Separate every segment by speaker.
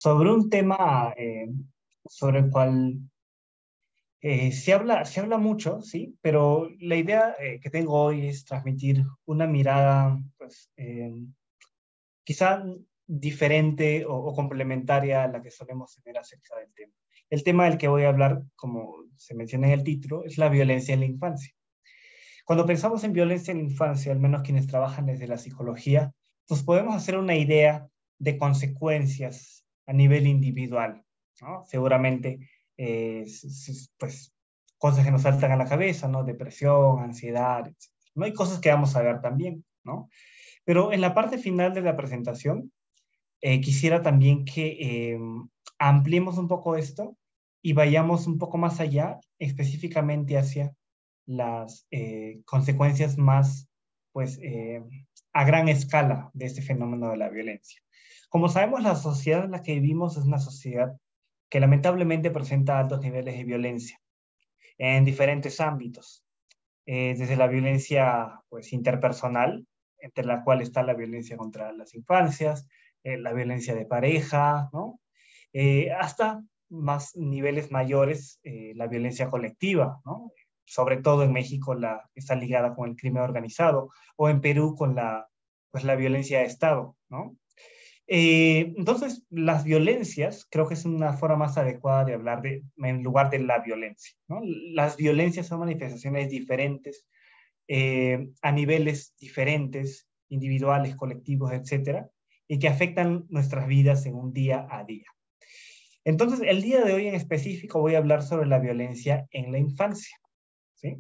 Speaker 1: sobre un tema sobre el cual se habla mucho, ¿sí? Pero la idea que tengo hoy es transmitir una mirada, pues, quizá diferente o complementaria a la que solemos tener acerca del tema. El tema del que voy a hablar, como se menciona en el título, es la violencia en la infancia. Cuando pensamos en violencia en la infancia, al menos quienes trabajan desde la psicología, pues podemos hacer una idea de consecuencias a nivel individual, ¿no? Seguramente, pues, cosas que nos saltan a la cabeza, ¿no? Depresión, ansiedad, etc. ¿No? Hay cosas que vamos a ver también, ¿no? Pero en la parte final de la presentación, quisiera también que ampliemos un poco esto y vayamos un poco más allá, específicamente hacia las consecuencias más, pues, a gran escala de este fenómeno de la violencia. Como sabemos, la sociedad en la que vivimos es una sociedad que lamentablemente presenta altos niveles de violencia en diferentes ámbitos, desde la violencia, pues, interpersonal, entre la cual está la violencia contra las infancias, la violencia de pareja, ¿no? Hasta más niveles mayores, la violencia colectiva, ¿no? Sobre todo en México está ligada con el crimen organizado, o en Perú con pues, la violencia de Estado, ¿no? Entonces, las violencias, creo que es una forma más adecuada de hablar en lugar de la violencia, ¿no? Las violencias son manifestaciones diferentes, a niveles diferentes, individuales, colectivos, etcétera, y que afectan nuestras vidas en un día a día. Entonces, el día de hoy en específico voy a hablar sobre la violencia en la infancia, ¿sí?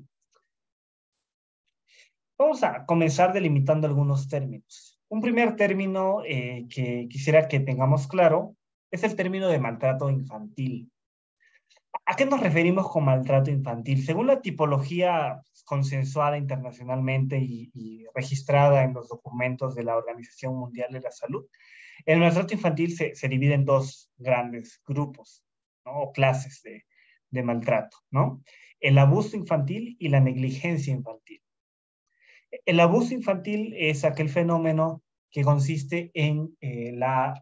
Speaker 1: Vamos a comenzar delimitando algunos términos. Un primer término que quisiera que tengamos claro es el término de maltrato infantil. ¿A qué nos referimos con maltrato infantil? Según la tipología consensuada internacionalmente y registrada en los documentos de la Organización Mundial de la Salud, el maltrato infantil se divide en dos grandes grupos, ¿no? O clases de maltrato, ¿no? El abuso infantil y la negligencia infantil. El abuso infantil es aquel fenómeno que consiste en la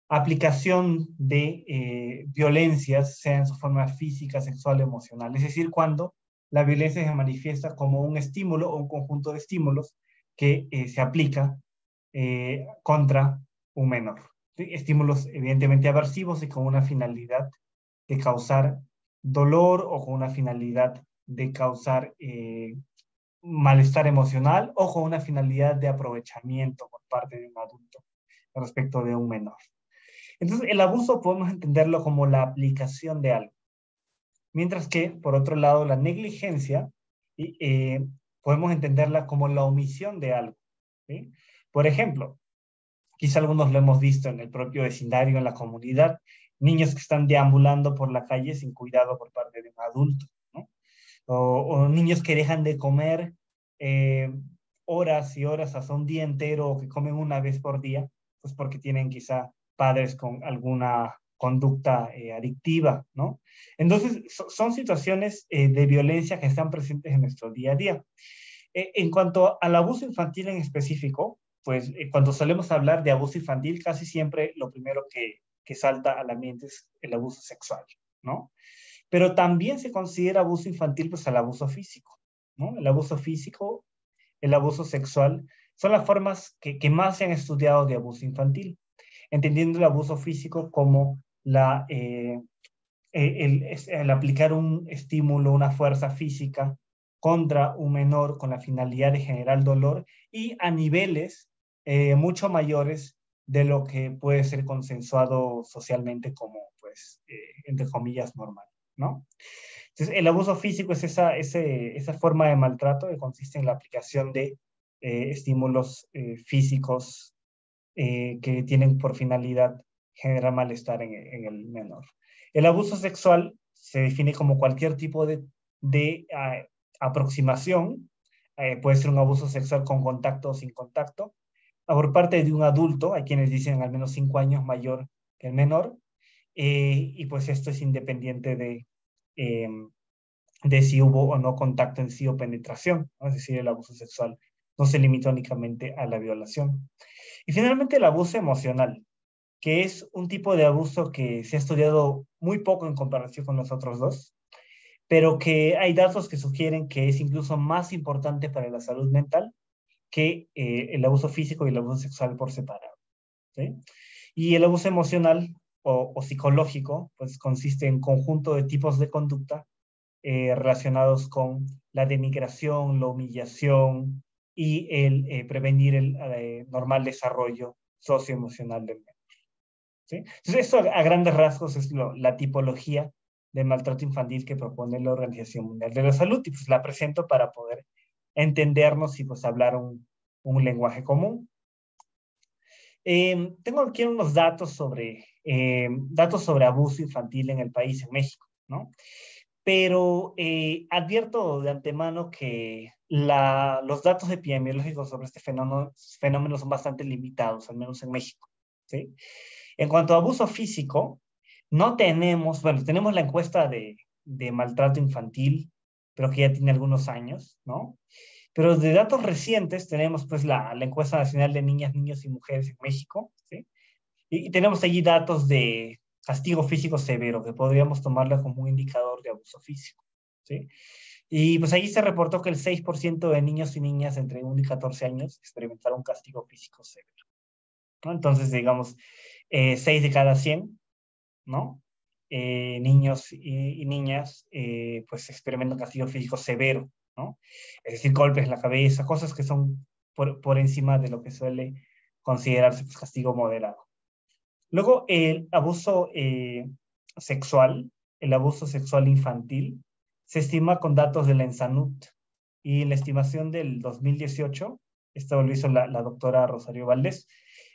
Speaker 1: aplicación de violencias, sea en su forma física, sexual o emocional. Es decir, cuando la violencia se manifiesta como un estímulo o un conjunto de estímulos que se aplica contra un menor. ¿Sí? Estímulos evidentemente aversivos y con una finalidad de causar dolor o con una finalidad de causar malestar emocional o con una finalidad de aprovechamiento por parte de un adulto respecto de un menor. Entonces, el abuso podemos entenderlo como la aplicación de algo, mientras que, por otro lado, la negligencia podemos entenderla como la omisión de algo, ¿sí? Por ejemplo, quizá algunos lo hemos visto en el propio vecindario, en la comunidad, niños que están deambulando por la calle sin cuidado por parte de un adulto, ¿no? O niños que dejan de comer eh, horas y horas, hasta un día entero, o que comen una vez por día, pues porque tienen quizá padres con alguna conducta adictiva, ¿no? Entonces, son situaciones de violencia que están presentes en nuestro día a día. En cuanto al abuso infantil en específico, pues cuando solemos hablar de abuso infantil, casi siempre lo primero que salta a la mente es el abuso sexual, ¿no? Pero también se considera abuso infantil, pues, al abuso físico, ¿no? El abuso físico, el abuso sexual, son las formas que más se han estudiado de abuso infantil, entendiendo el abuso físico como el aplicar un estímulo, una fuerza física contra un menor con la finalidad de generar dolor y a niveles mucho mayores de lo que puede ser consensuado socialmente como, pues, entre comillas, normal, ¿no? Entonces, el abuso físico es esa forma de maltrato que consiste en la aplicación de estímulos físicos que tienen por finalidad generar malestar en el menor. El abuso sexual se define como cualquier tipo de aproximación, puede ser un abuso sexual con contacto o sin contacto, por parte de un adulto, hay quienes dicen al menos 5 años mayor que el menor, y pues esto es independiente eh, de si hubo o no contacto en sí o penetración, ¿no? Es decir, el abuso sexual no se limita únicamente a la violación. Y finalmente el abuso emocional. que es un tipo de abuso que se ha estudiado muy poco en comparación con los otros dos, pero que hay datos que sugieren que es incluso más importante para la salud mental que el abuso físico y el abuso sexual por separado. ¿Sí? Y el abuso emocional o psicológico, pues consiste en conjunto de tipos de conducta relacionados con la denigración, la humillación y el prevenir el normal desarrollo socioemocional del menor. ¿Sí? Entonces, esto a grandes rasgos es la tipología de maltrato infantil que propone la Organización Mundial de la Salud y pues la presento para poder entendernos y pues hablar un lenguaje común. Tengo aquí unos datos sobre abuso infantil en el país, en México, ¿no? Pero advierto de antemano que los datos epidemiológicos sobre este fenómeno son bastante limitados, al menos en México, ¿sí? En cuanto a abuso físico, no tenemos, bueno, tenemos la encuesta de maltrato infantil, pero que ya tiene algunos años, ¿no? Pero de datos recientes tenemos pues la encuesta nacional de niñas, niños y mujeres en México, ¿sí? Y tenemos allí datos de castigo físico severo, que podríamos tomarlo como un indicador de abuso físico, ¿sí? Y pues allí se reportó que el 6% de niños y niñas entre 1 y 14 años experimentaron castigo físico severo, ¿no? Entonces, digamos, 6 de cada 100, ¿no? Niños y niñas, pues experimentan castigo físico severo, ¿no? Es decir, golpes en la cabeza, cosas que son por encima de lo que suele considerarse pues, castigo moderado. Luego, sexual, el abuso sexual infantil, se estima con datos de la ENSANUT y en la estimación del 2018, esto lo hizo la doctora Rosario Valdés,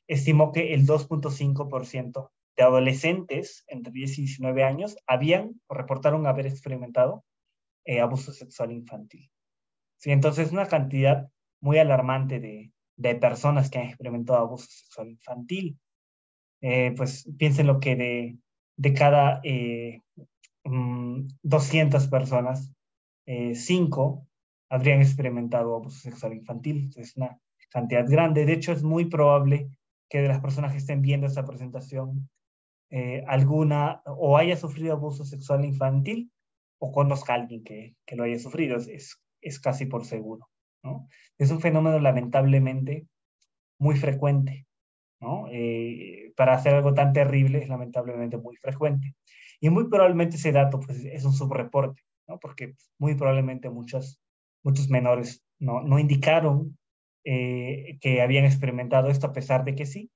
Speaker 1: estimó que el 2.5% de adolescentes entre 10 y 19 años habían o reportaron haber experimentado abuso sexual infantil. Sí, entonces, una cantidad muy alarmante de personas que han experimentado abuso sexual infantil. Pues piensen lo que de cada 200 personas, 5 habrían experimentado abuso sexual infantil. Es una cantidad grande. De hecho, es muy probable que de las personas que estén viendo esta presentación, alguna o haya sufrido abuso sexual infantil o conozca a alguien que lo haya sufrido. Es casi por seguro, ¿no? Es un fenómeno lamentablemente muy frecuente, ¿no? Para hacer algo tan terrible es lamentablemente muy frecuente. Y muy probablemente ese dato pues, es un subreporte, ¿no? Porque muy probablemente muchos menores no indicaron que habían experimentado esto a pesar de que sí,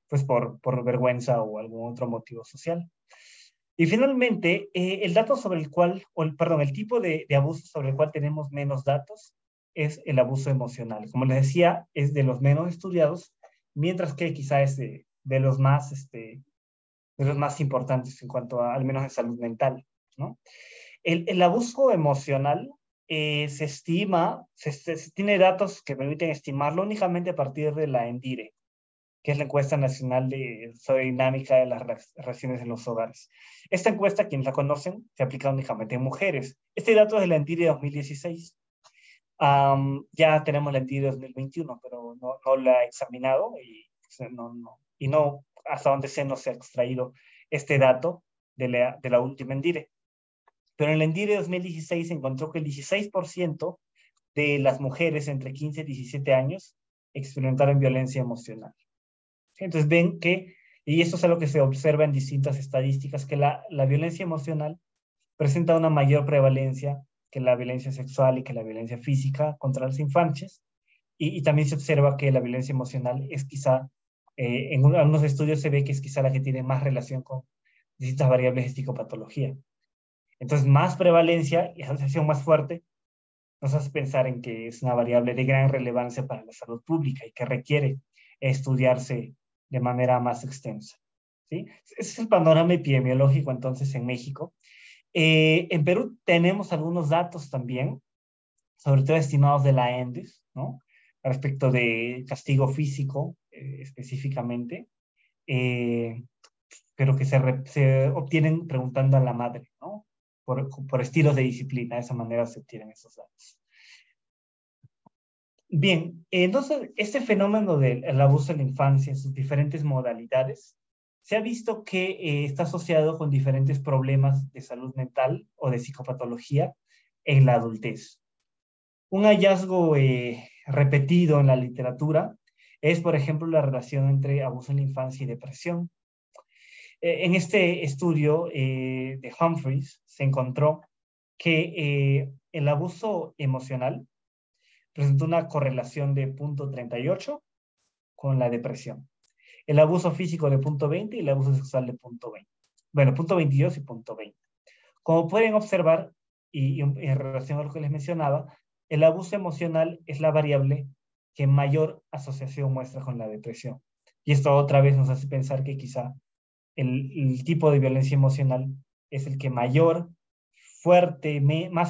Speaker 1: pues por vergüenza o algún otro motivo social. Y finalmente, el dato sobre el cual, perdón, el tipo de abuso sobre el cual tenemos menos datos es el abuso emocional. Como les decía, es de los menos estudiados, mientras que quizá es de los más importantes en cuanto a, al menos de salud mental, ¿no? El abuso emocional se estima, se tiene datos que permiten estimarlo únicamente a partir de la ENDIRE, que es la encuesta nacional sobre dinámica de las relaciones en los hogares. Esta encuesta, quienes la conocen, se aplica únicamente en mujeres. Este dato es de la ENDIRE de 2016. Ya tenemos la ENDIRE de 2021, pero no la he examinado y no, hasta donde sé, no se ha extraído este dato de la última ENDIRE. Pero en la ENDIRE de 2016 se encontró que el 16% de las mujeres entre 15 y 17 años experimentaron violencia emocional. Entonces ven que, y esto es algo que se observa en distintas estadísticas, que la violencia emocional presenta una mayor prevalencia que la violencia sexual y que la violencia física contra los infantes. Y también se observa que la violencia emocional es quizá, en algunos estudios se ve que es quizá la que tiene más relación con distintas variables de psicopatología. Entonces, más prevalencia y asociación más fuerte nos hace pensar en que es una variable de gran relevancia para la salud pública y que requiere estudiarse de manera más extensa, ¿sí? Ese es el panorama epidemiológico entonces en México. En Perú tenemos algunos datos también, sobre todo estimados de la ENDES, ¿no? Respecto de castigo físico específicamente, eh, pero que se obtienen preguntando a la madre, ¿no? Por estilos de disciplina, de esa manera se obtienen esos datos. Bien, entonces este fenómeno del abuso en la infancia en sus diferentes modalidades se ha visto que está asociado con diferentes problemas de salud mental o de psicopatología en la adultez. Un hallazgo repetido en la literatura es, por ejemplo, la relación entre abuso en la infancia y depresión. En este estudio de Humphreys se encontró que el abuso emocional presentó una correlación de 0,38 con la depresión. El abuso físico de 0,20 y el abuso sexual de 0,20. Bueno, 0,22 y 0,20. Como pueden observar, y en relación a lo que les mencionaba, el abuso emocional es la variable que mayor asociación muestra con la depresión. Y esto otra vez nos hace pensar que quizá el tipo de violencia emocional es el que más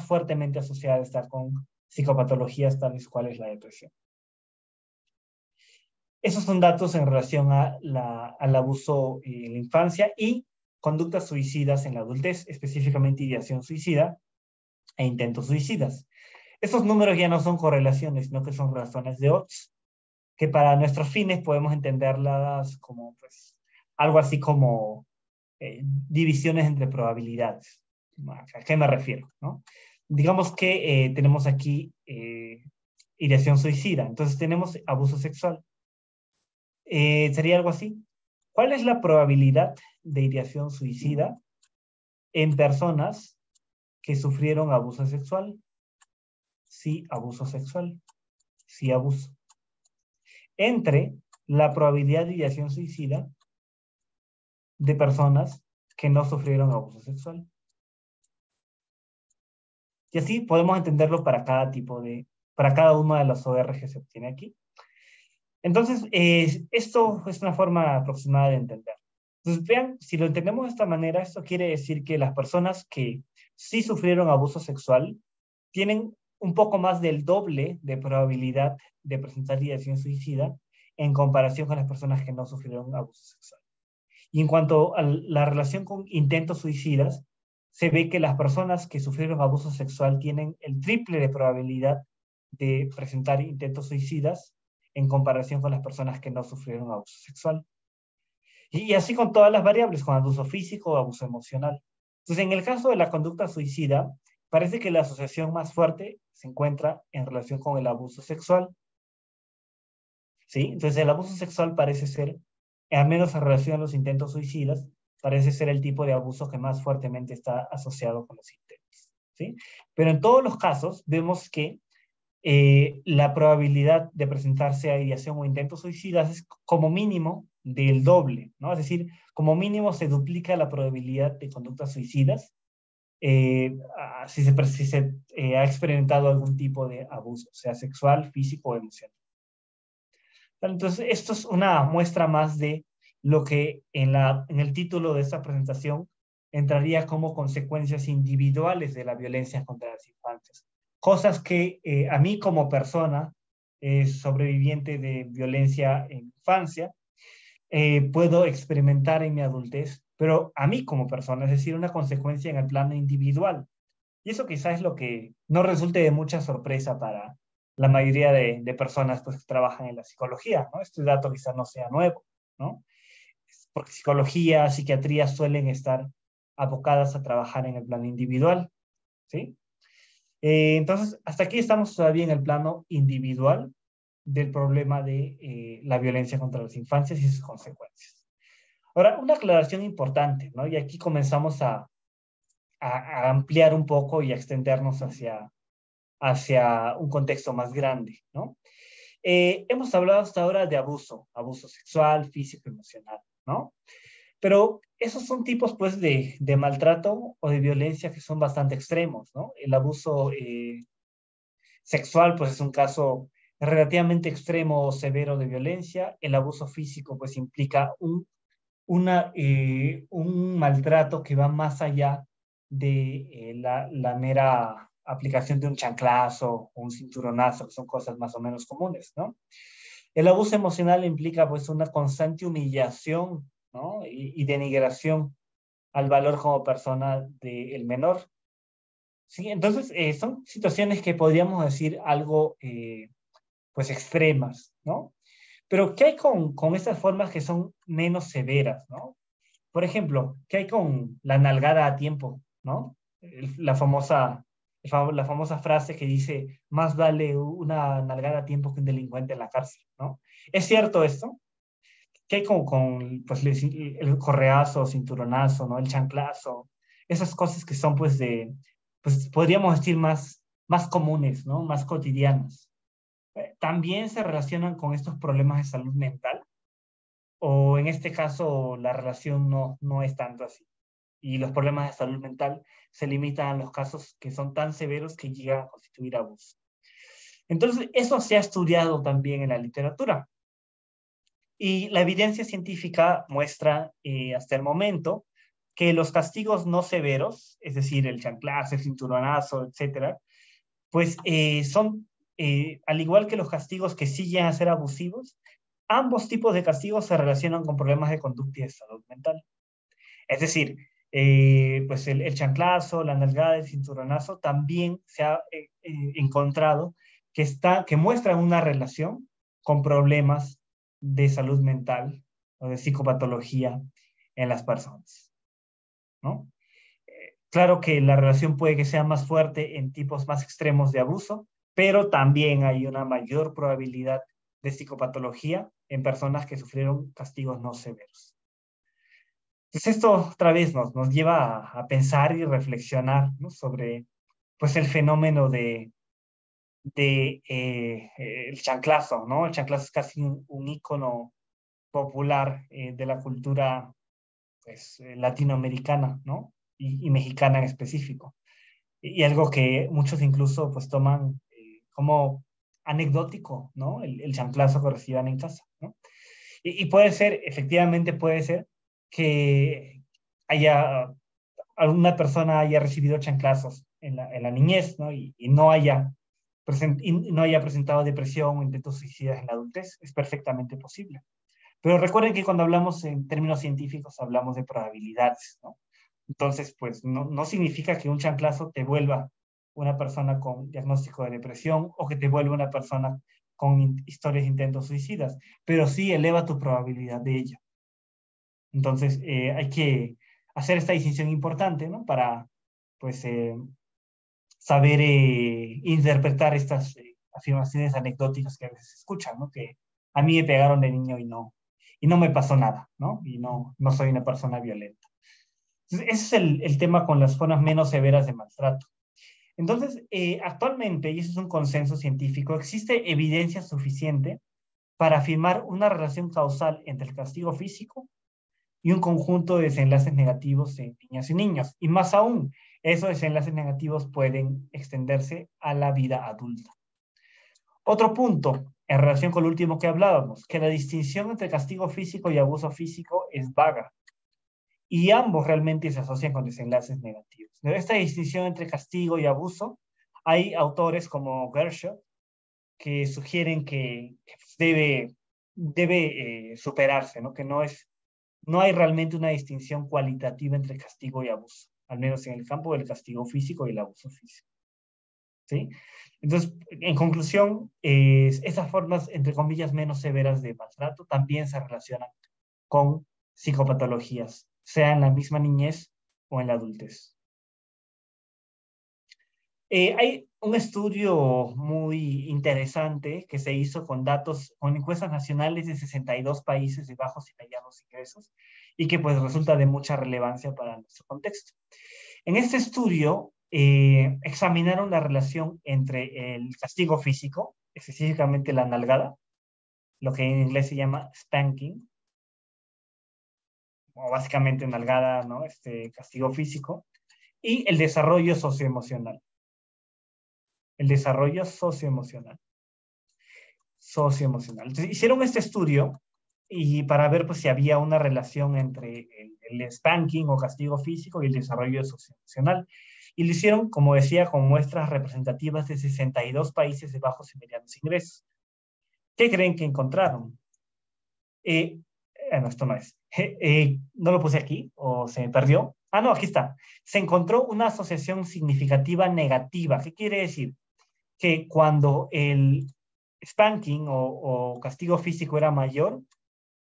Speaker 1: fuertemente asociada está con psicopatologías tales cuales la depresión. Esos son datos en relación al abuso en la infancia y conductas suicidas en la adultez, específicamente ideación suicida e intentos suicidas. Estos números ya no son correlaciones, sino que son razones de odds, que para nuestros fines podemos entenderlas como pues, algo así como divisiones entre probabilidades. ¿A qué me refiero? ¿No? Digamos que tenemos aquí ideación suicida, entonces tenemos abuso sexual. Sería algo así. ¿Cuál es la probabilidad de ideación suicida en personas que sufrieron abuso sexual? Sí, abuso sexual. Sí, abuso. Entre la probabilidad de ideación suicida de personas que no sufrieron abuso sexual. Y así podemos entenderlo para para cada una de las OR que se obtiene aquí. Entonces, esto es una forma aproximada de entender. Entonces, vean, si lo entendemos de esta manera, esto quiere decir que las personas que sí sufrieron abuso sexual tienen un poco más del doble de probabilidad de presentar ideación suicida en comparación con las personas que no sufrieron abuso sexual. Y en cuanto a la relación con intentos suicidas, se ve que las personas que sufrieron abuso sexual tienen el triple de probabilidad de presentar intentos suicidas en comparación con las personas que no sufrieron abuso sexual. Y así con todas las variables, con abuso físico o abuso emocional. Entonces, en el caso de la conducta suicida, parece que la asociación más fuerte se encuentra en relación con el abuso sexual. ¿Sí? Entonces, el abuso sexual parece ser, al menos en relación a los intentos suicidas, parece ser el tipo de abuso que más fuertemente está asociado con los intentos. ¿Sí? Pero en todos los casos, vemos que la probabilidad de presentarse a ideación o intentos suicidas es como mínimo del doble, ¿no? Es decir, como mínimo se duplica la probabilidad de conductas suicidas si se ha experimentado algún tipo de abuso, sea sexual, físico o emocional. Entonces, esto es una muestra más de lo que en el título de esta presentación entraría como consecuencias individuales de la violencia contra las infancias. Cosas que a mí como persona sobreviviente de violencia en infancia, puedo experimentar en mi adultez, pero a mí como persona, es decir, una consecuencia en el plano individual. Y eso quizás es lo que no resulte de mucha sorpresa para la mayoría de personas pues, que trabajan en la psicología, ¿no? Este dato quizás no sea nuevo, ¿no? Porque psicología, psiquiatría suelen estar abocadas a trabajar en el plano individual, ¿sí? Entonces, hasta aquí estamos todavía en el plano individual del problema de la violencia contra las infancias y sus consecuencias. Ahora, una aclaración importante, ¿no? Y aquí comenzamos a ampliar un poco y a extendernos hacia un contexto más grande, ¿no? Hemos hablado hasta ahora de abuso sexual, físico, emocional, ¿no? Pero esos son tipos, pues, de maltrato o de violencia que son bastante extremos, ¿no? El abuso sexual, pues, es un caso relativamente extremo o severo de violencia. El abuso físico, pues, implica un maltrato que va más allá de la mera aplicación de un chanclazo o un cinturonazo, que son cosas más o menos comunes, ¿no? El abuso emocional implica pues una constante humillación, ¿no? y denigración al valor como persona del menor. Sí, entonces son situaciones que podríamos decir algo pues extremas, ¿no? Pero ¿qué hay con esas formas que son menos severas, ¿no? Por ejemplo, ¿qué hay con la nalgada a tiempo, ¿no? La famosa frase que dice, más vale una nalgada a tiempo que un delincuente en la cárcel, ¿no? ¿Es cierto esto? ¿Qué hay con pues, el correazo, cinturonazo, ¿no? El chanclazo, esas cosas que son, pues, pues, podríamos decir más comunes, ¿no? Más cotidianas. ¿También se relacionan con estos problemas de salud mental? ¿O en este caso la relación no es tanto así? Y los problemas de salud mental se limitan a los casos que son tan severos que llegan a constituir abuso. Entonces, eso se ha estudiado también en la literatura. Y la evidencia científica muestra hasta el momento que los castigos no severos, es decir, el chanclazo, el cinturonazo, etcétera, pues al igual que los castigos que sí llegan a ser abusivos, ambos tipos de castigos se relacionan con problemas de conducta y de salud mental. Es decir, pues el chanclazo, la nalgada, el cinturonazo también se ha encontrado que muestran una relación con problemas de salud mental o de psicopatología en las personas, ¿no? Claro que la relación puede que sea más fuerte en tipos más extremos de abuso, pero también hay una mayor probabilidad de psicopatología en personas que sufrieron castigos no severos. Entonces esto otra vez nos lleva a pensar y reflexionar, ¿no? Sobre pues el fenómeno el chanclazo, ¿no? El chanclazo es casi un ícono popular de la cultura pues, latinoamericana, ¿no? Y mexicana en específico. Y algo que muchos incluso pues toman como anecdótico, ¿no? El chanclazo que reciban en casa, ¿no? Y puede ser, efectivamente puede ser que haya alguna persona haya recibido chanclazos en la niñez, ¿no? Y no haya presentado depresión o intentos suicidas en la adultez. Es perfectamente posible. Pero recuerden que cuando hablamos en términos científicos hablamos de probabilidades, ¿no? Entonces, pues no significa que un chanclazo te vuelva una persona con diagnóstico de depresión o que te vuelva una persona con historias de intentos suicidas, pero sí eleva tu probabilidad de ello. Entonces, hay que hacer esta distinción importante, ¿no? Para, pues, saber interpretar estas afirmaciones anecdóticas que a veces se escuchan, ¿no? Que a mí me pegaron de niño y no me pasó nada, ¿no? Y no soy una persona violenta. Entonces, ese es el tema con las formas menos severas de maltrato. Entonces, actualmente, y eso es un consenso científico, existe evidencia suficiente para afirmar una relación causal entre el castigo físico y un conjunto de desenlaces negativos en niñas y niños. Y más aún, esos desenlaces negativos pueden extenderse a la vida adulta. Otro punto, en relación con lo último que hablábamos, que la distinción entre castigo físico y abuso físico es vaga. Y ambos realmente se asocian con desenlaces negativos. De esta distinción entre castigo y abuso, hay autores como Gershow que sugieren que debe superarse, ¿no? Que no hay realmente una distinción cualitativa entre castigo y abuso, al menos en el campo del castigo físico y el abuso físico. ¿Sí? Entonces, en conclusión, esas formas, entre comillas, menos severas de maltrato también se relacionan con psicopatologías, sea en la misma niñez o en la adultez. Hay un estudio muy interesante que se hizo con datos, con encuestas nacionales de 62 países de bajos y medianos ingresos y que pues resulta de mucha relevancia para nuestro contexto. En este estudio examinaron la relación entre el castigo físico, específicamente la nalgada, lo que en inglés se llama spanking, o básicamente nalgada, ¿no? Este castigo físico, y el desarrollo socioemocional. El desarrollo socioemocional. Entonces, hicieron este estudio y para ver pues, si había una relación entre el spanking o castigo físico y el desarrollo socioemocional. Y lo hicieron, como decía, con muestras representativas de 62 países de bajos y medianos ingresos. ¿Qué creen que encontraron? No, esto no es. No lo puse aquí o se me perdió. Ah, no, aquí está. Se encontró una asociación significativa negativa. ¿Qué quiere decir? Que cuando el spanking o castigo físico era mayor,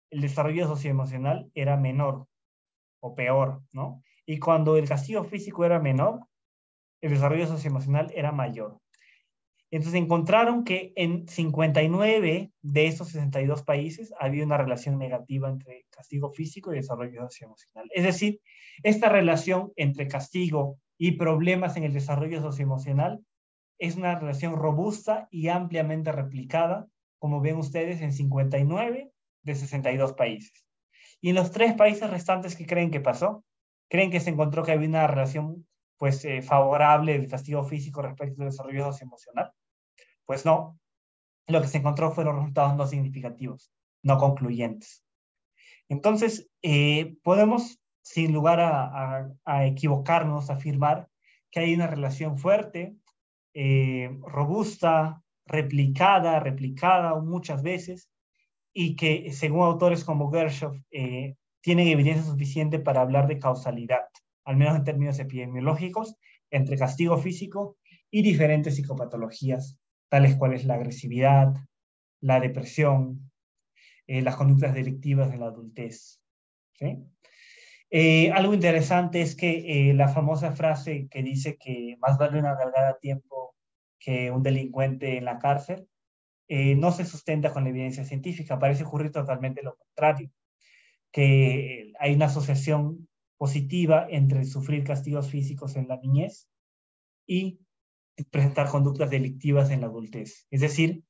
Speaker 1: el desarrollo socioemocional era menor o peor, ¿no? Y cuando el castigo físico era menor, el desarrollo socioemocional era mayor. Entonces encontraron que en 59 de estos 62 países había una relación negativa entre castigo físico y desarrollo socioemocional. Es decir, esta relación entre castigo y problemas en el desarrollo socioemocional es una relación robusta y ampliamente replicada, como ven ustedes, en 59 de 62 países. Y en los 3 países restantes, ¿qué creen que pasó? ¿Creen que se encontró que había una relación pues, favorable del castigo físico respecto al desarrollo socioemocional? Pues no, lo que se encontró fueron resultados no significativos, no concluyentes. Entonces, podemos, sin lugar a equivocarnos, afirmar que hay una relación fuerte, robusta, replicada muchas veces, y que según autores como Gershoff, tienen evidencia suficiente para hablar de causalidad, al menos en términos epidemiológicos, entre castigo físico y diferentes psicopatologías, tales cuales la agresividad, la depresión, las conductas delictivas en la adultez. ¿Sí? Algo interesante es que la famosa frase que dice que más vale una nalgada a tiempo que un delincuente en la cárcel, no se sustenta con la evidencia científica, parece ocurrir totalmente lo contrario, que hay una asociación positiva entre sufrir castigos físicos en la niñez y presentar conductas delictivas en la adultez. Es decir,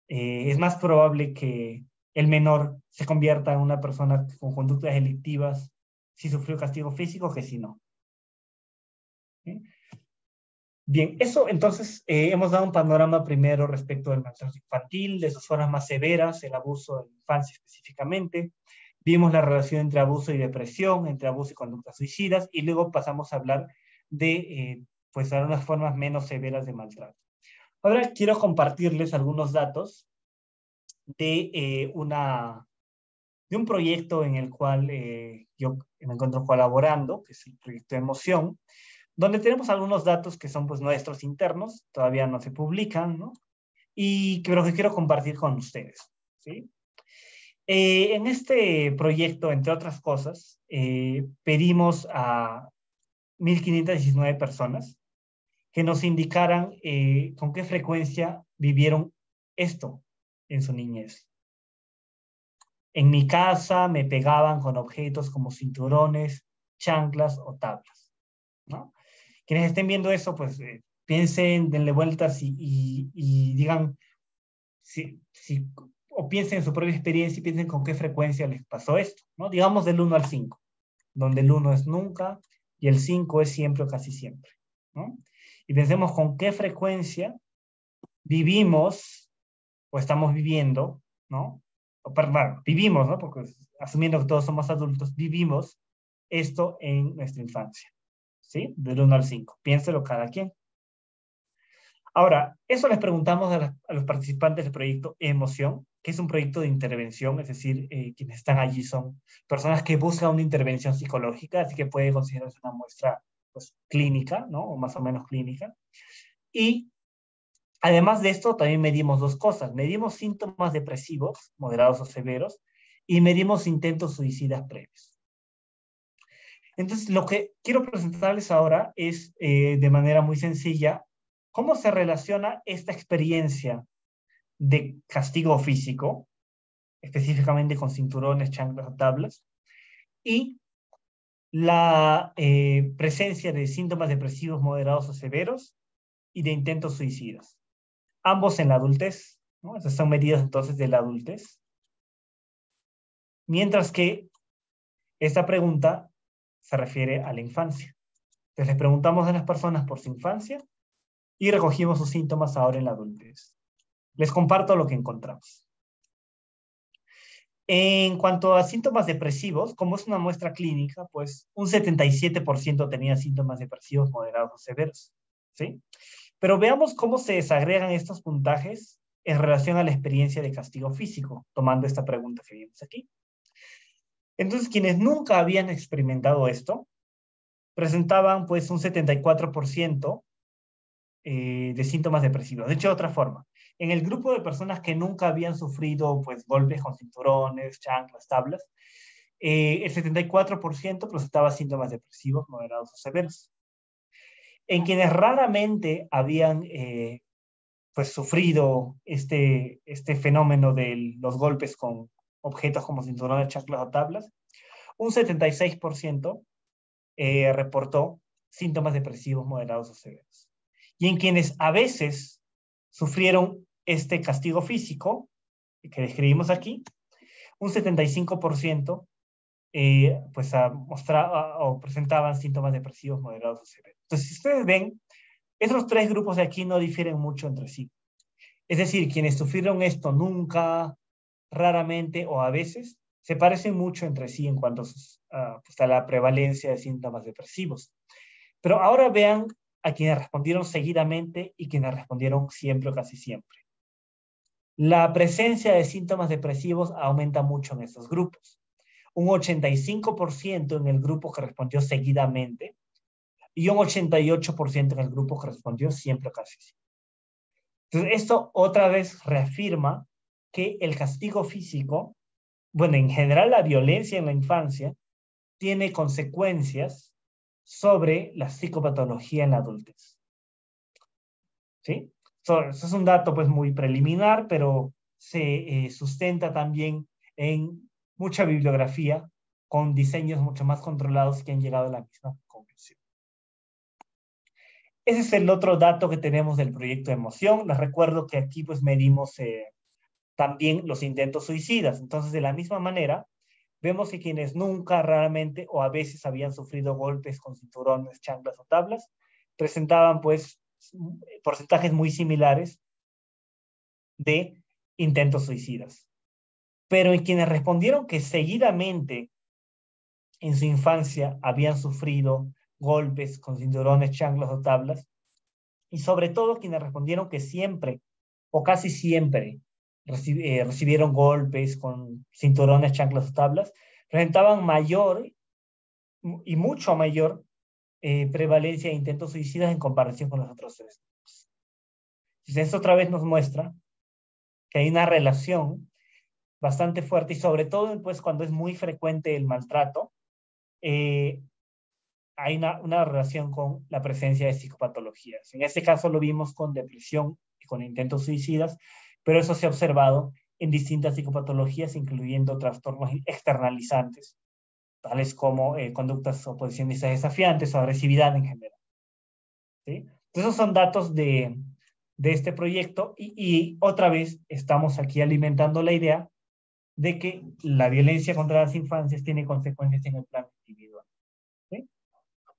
Speaker 1: es más probable que el menor se convierta en una persona con conductas delictivas si sufrió castigo físico que si no. ¿Sí? Bien, eso entonces hemos dado un panorama primero respecto del maltrato infantil, de sus formas más severas, el abuso en la infancia específicamente. Vimos la relación entre abuso y depresión, entre abuso y conductas suicidas, y luego pasamos a hablar de pues algunas formas menos severas de maltrato. Ahora quiero compartirles algunos datos de, de un proyecto en el cual yo me encuentro colaborando, que es el proyecto de Emoción, donde tenemos algunos datos que son pues nuestros internos, todavía no se publican, ¿no? Y que, pero que quiero compartir con ustedes, ¿sí? En este proyecto, entre otras cosas, pedimos a 1.519 personas que nos indicaran con qué frecuencia vivieron esto en su niñez. En mi casa me pegaban con objetos como cinturones, chanclas o tablas, ¿no? Quienes estén viendo eso, pues piensen, denle vueltas y digan, o piensen en su propia experiencia y piensen con qué frecuencia les pasó esto, ¿no? Digamos del 1 al 5, donde el 1 es nunca y el 5 es siempre o casi siempre, ¿no? Y pensemos con qué frecuencia vivimos o estamos viviendo, ¿no? O, bueno, vivimos, ¿no? Porque asumiendo que todos somos adultos, vivimos esto en nuestra infancia, ¿sí? Del 1 al 5. Piénselo cada quien. Ahora, eso les preguntamos a los participantes del proyecto Emoción, que es un proyecto de intervención, es decir, quienes están allí son personas que buscan una intervención psicológica, así que puede considerarse una muestra pues, clínica, ¿no? O más o menos clínica. Y además de esto, también medimos dos cosas. Medimos síntomas depresivos, moderados o severos, y medimos intentos suicidas previos. Entonces, lo que quiero presentarles ahora es, de manera muy sencilla, cómo se relaciona esta experiencia de castigo físico, específicamente con cinturones, chanclas o tablas, y la presencia de síntomas depresivos moderados o severos y de intentos suicidas. Ambos en la adultez, ¿no? Esas son medidas entonces de la adultez. Mientras que esta pregunta se refiere a la infancia. Entonces les preguntamos a las personas por su infancia y recogimos sus síntomas ahora en la adultez. Les comparto lo que encontramos. En cuanto a síntomas depresivos, como es una muestra clínica, pues un 77% tenía síntomas depresivos moderados o severos, ¿sí? Pero veamos cómo se desagregan estos puntajes en relación a la experiencia de castigo físico, tomando esta pregunta que vimos aquí. Entonces, quienes nunca habían experimentado esto, presentaban pues un 74% de síntomas depresivos. De hecho, de otra forma, en el grupo de personas que nunca habían sufrido pues golpes con cinturones, chanclas, tablas, el 74% presentaba síntomas depresivos moderados o severos. En quienes raramente habían pues, sufrido este fenómeno de los golpes con objetos como cinturones, chanclas o tablas, un 76% reportó síntomas depresivos moderados o severos. Y en quienes a veces sufrieron este castigo físico, que describimos aquí, un 75% pues mostraba o presentaban síntomas depresivos moderados o severos. Entonces, si ustedes ven, esos tres grupos de aquí no difieren mucho entre sí. Es decir, quienes sufrieron esto nunca, raramente o a veces, se parecen mucho entre sí en cuanto pues, a la prevalencia de síntomas depresivos. Pero ahora vean a quienes respondieron seguidamente y quienes respondieron siempre o casi siempre. La presencia de síntomas depresivos aumenta mucho en estos grupos. Un 85% en el grupo que respondió seguidamente y un 88% en el grupo que respondió siempre o casi siempre. Entonces, esto otra vez reafirma que el castigo físico, bueno, en general la violencia en la infancia, tiene consecuencias sobre la psicopatología en la adultez. ¿Sí? Eso es un dato pues muy preliminar, pero se sustenta también en mucha bibliografía con diseños mucho más controlados que han llegado a la misma conclusión. Ese es el otro dato que tenemos del proyecto de emoción. Les recuerdo que aquí pues medimos también los intentos suicidas. Entonces, de la misma manera, vemos que quienes nunca, raramente o a veces habían sufrido golpes con cinturones, chanclas o tablas, presentaban pues porcentajes muy similares de intentos suicidas. Pero en quienes respondieron que seguidamente en su infancia habían sufrido golpes con cinturones, chanclas o tablas, y sobre todo quienes respondieron que siempre o casi siempre recibieron golpes con cinturones, chanclas o tablas, presentaban mayor y mucho mayor prevalencia de intentos suicidas en comparación con los otros tres. Entonces, esto otra vez nos muestra que hay una relación bastante fuerte y sobre todo pues, cuando es muy frecuente el maltrato, hay una relación con la presencia de psicopatologías. En este caso lo vimos con depresión y con intentos suicidas, pero eso se ha observado en distintas psicopatologías, incluyendo trastornos externalizantes, tales como conductas oposicionistas desafiantes o agresividad en general. ¿Sí? Entonces, esos son datos de este proyecto y otra vez estamos aquí alimentando la idea de que la violencia contra las infancias tiene consecuencias en el plano individual. ¿Sí?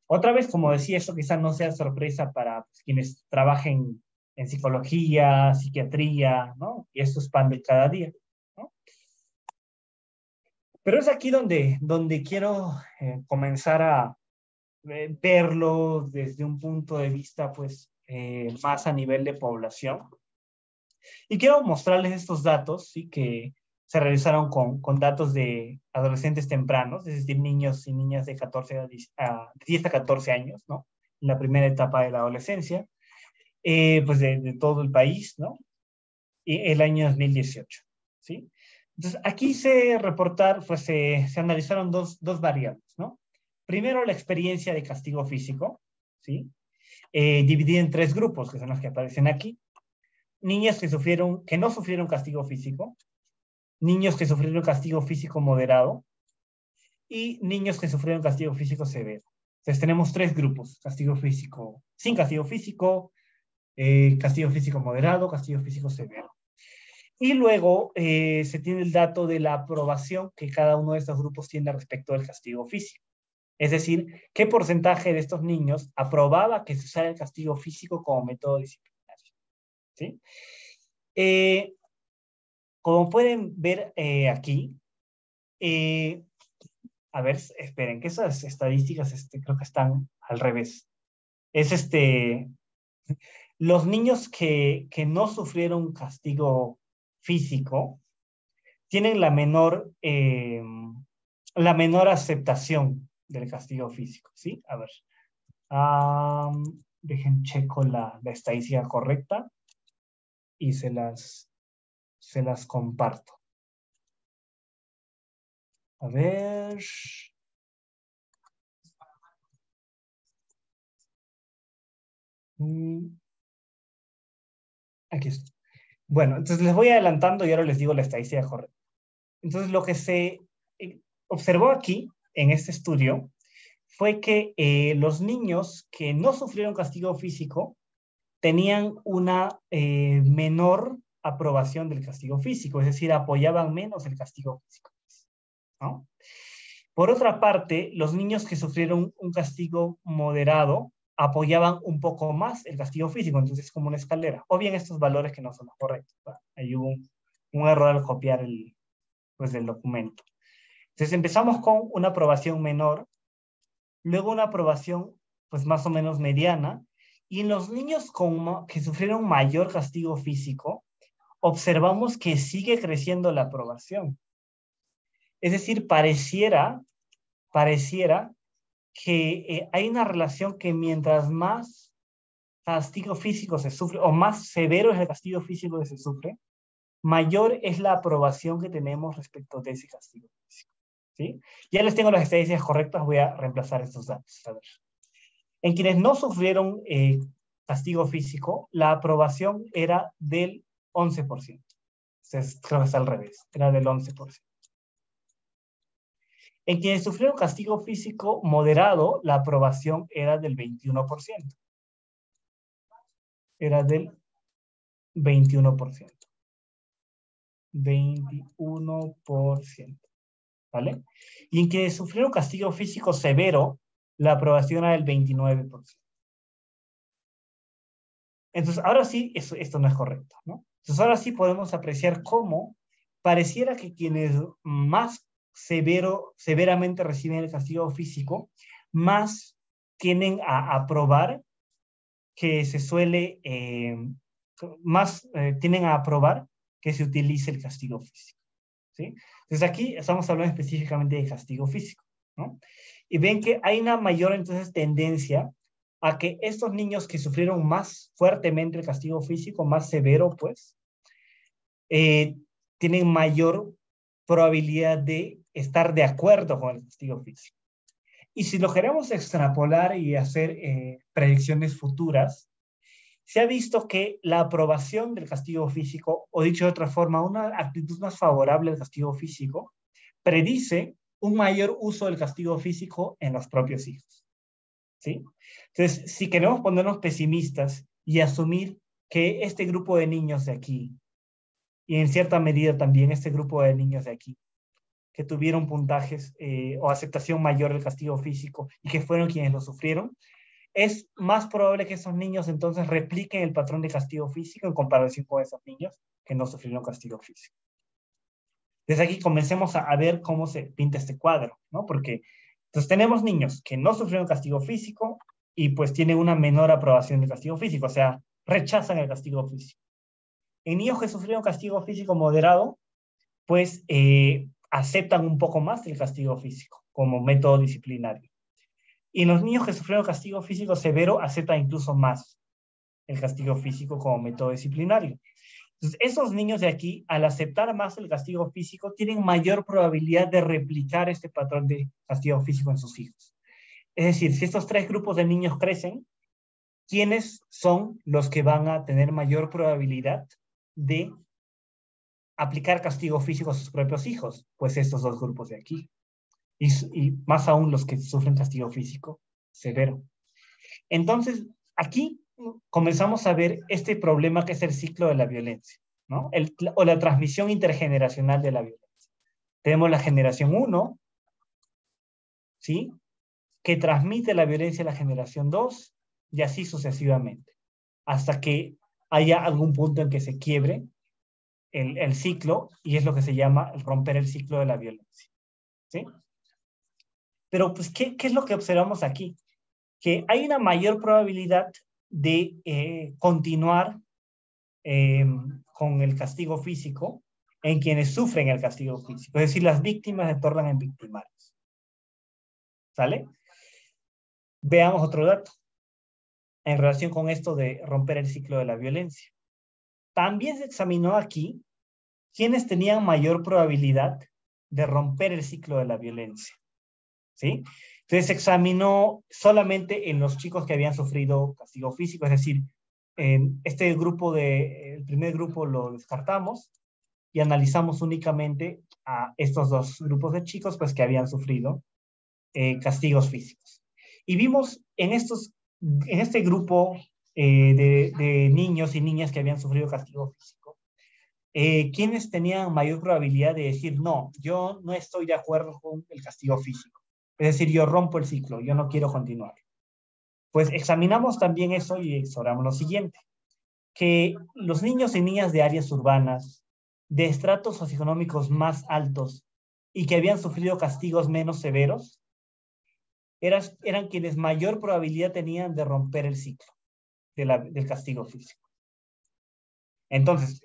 Speaker 1: Otra vez, como decía, esto quizás no sea sorpresa para pues, quienes trabajen en psicología, psiquiatría, ¿no? Y esto es pan de cada día, ¿no? Pero es aquí donde quiero comenzar a verlo desde un punto de vista, pues, más a nivel de población. Y quiero mostrarles estos datos, ¿sí? Que se realizaron con datos de adolescentes tempranos, es decir, niños y niñas de 10 a 14 años, ¿no? En la primera etapa de la adolescencia, pues de todo el país, ¿no? Y el año 2018, ¿sí? Entonces, aquí pues se analizaron dos variables, ¿no? Primero, la experiencia de castigo físico, ¿sí? Dividida en tres grupos, que son los que aparecen aquí. Niñas que no sufrieron castigo físico, niños que sufrieron castigo físico moderado y niños que sufrieron castigo físico severo. Entonces tenemos tres grupos, castigo físico sin castigo físico, castigo físico moderado, castigo físico severo. Y luego se tiene el dato de la aprobación que cada uno de estos grupos tiene respecto al castigo físico. Es decir, qué porcentaje de estos niños aprobaba que se usara el castigo físico como método disciplinario. ¿Sí? Como pueden ver aquí, a ver, esperen, que esas estadísticas creo que están al revés. Es los niños que no sufrieron castigo físico tienen la menor aceptación del castigo físico, ¿sí? A ver, dejen checo la estadística correcta y se las comparto. A ver. Aquí está. Bueno, entonces les voy adelantando y ahora les digo la estadística correcta. Entonces, lo que se observó aquí, en este estudio, fue que los niños que no sufrieron castigo físico tenían una menor aprobación del castigo físico, es decir, apoyaban menos el castigo físico, ¿no? Por otra parte, los niños que sufrieron un castigo moderado apoyaban un poco más el castigo físico, entonces es como una escalera. O bien estos valores que no son los correctos, ¿verdad? Ahí hubo un error al copiar pues, el documento. Entonces empezamos con una aprobación menor, luego una aprobación pues más o menos mediana, y en los niños que sufrieron mayor castigo físico, observamos que sigue creciendo la aprobación. Es decir, pareciera que hay una relación que mientras más castigo físico se sufre, o más severo es el castigo físico que se sufre, mayor es la aprobación que tenemos respecto de ese castigo físico. ¿Sí? Ya les tengo las estadísticas correctas, voy a reemplazar estos datos. A ver. En quienes no sufrieron castigo físico, la aprobación era del 11%. Entonces, creo que está al revés, era del 11%. En quienes sufrieron castigo físico moderado, la aprobación era del 21%. Era del 21%. 21%. ¿Vale? Y en quienes sufrieron castigo físico severo, la aprobación era del 29%. Entonces, ahora sí, esto no es correcto, ¿no? Entonces, ahora sí podemos apreciar cómo pareciera que quienes más severamente reciben el castigo físico, más tienden a aprobar que se suele, más tienden a aprobar que se utilice el castigo físico, ¿sí? Entonces, aquí estamos hablando específicamente de castigo físico, ¿no? Y ven que hay una mayor, entonces, tendencia a que estos niños que sufrieron más fuertemente el castigo físico, más severo, pues, eh, tienen mayor probabilidad de estar de acuerdo con el castigo físico. Y si lo queremos extrapolar y hacer predicciones futuras, se ha visto que la aprobación del castigo físico, o dicho de otra forma, una actitud más favorable al castigo físico, predice un mayor uso del castigo físico en los propios hijos. ¿Sí? Entonces, si queremos ponernos pesimistas y asumir que este grupo de niños de aquí, y en cierta medida también este grupo de niños de aquí, que tuvieron puntajes o aceptación mayor del castigo físico y que fueron quienes lo sufrieron, es más probable que esos niños entonces repliquen el patrón de castigo físico en comparación con esos niños que no sufrieron castigo físico. Desde aquí comencemos a ver cómo se pinta este cuadro, ¿no? Porque entonces tenemos niños que no sufrieron castigo físico y pues tienen una menor aprobación del castigo físico, o sea, rechazan el castigo físico. En niños que sufrieron castigo físico moderado, pues aceptan un poco más el castigo físico como método disciplinario. Y los niños que sufrieron castigo físico severo aceptan incluso más el castigo físico como método disciplinario. Entonces, esos niños de aquí, al aceptar más el castigo físico, tienen mayor probabilidad de replicar este patrón de castigo físico en sus hijos. Es decir, si estos tres grupos de niños crecen, ¿quiénes son los que van a tener mayor probabilidad de aplicar castigo físico a sus propios hijos? Pues estos dos grupos de aquí. Y más aún los que sufren castigo físico severo. Entonces, aquí comenzamos a ver este problema que es el ciclo de la violencia, ¿no? O la transmisión intergeneracional de la violencia. Tenemos la generación 1, ¿sí? Que transmite la violencia a la generación 2 y así sucesivamente, hasta que haya algún punto en que se quiebre el ciclo y es lo que se llama romper el ciclo de la violencia, ¿sí? Pero, pues, ¿qué es lo que observamos aquí? Que hay una mayor probabilidad de continuar con el castigo físico en quienes sufren el castigo físico. Es decir, las víctimas se tornan en victimarios. ¿Sale? Veamos otro dato en relación con esto de romper el ciclo de la violencia. También se examinó aquí quienes tenían mayor probabilidad de romper el ciclo de la violencia, ¿sí? Entonces examinó solamente en los chicos que habían sufrido castigo físico, es decir, en este grupo el primer grupo lo descartamos y analizamos únicamente a estos dos grupos de chicos pues, que habían sufrido castigos físicos. Y vimos en este grupo de niños y niñas que habían sufrido castigo físico, quienes tenían mayor probabilidad de decir, no, yo no estoy de acuerdo con el castigo físico. Es decir, yo rompo el ciclo, yo no quiero continuar. Pues examinamos también eso y exploramos lo siguiente, que los niños y niñas de áreas urbanas, de estratos socioeconómicos más altos y que habían sufrido castigos menos severos, eran quienes mayor probabilidad tenían de romper el ciclo del castigo físico. Entonces,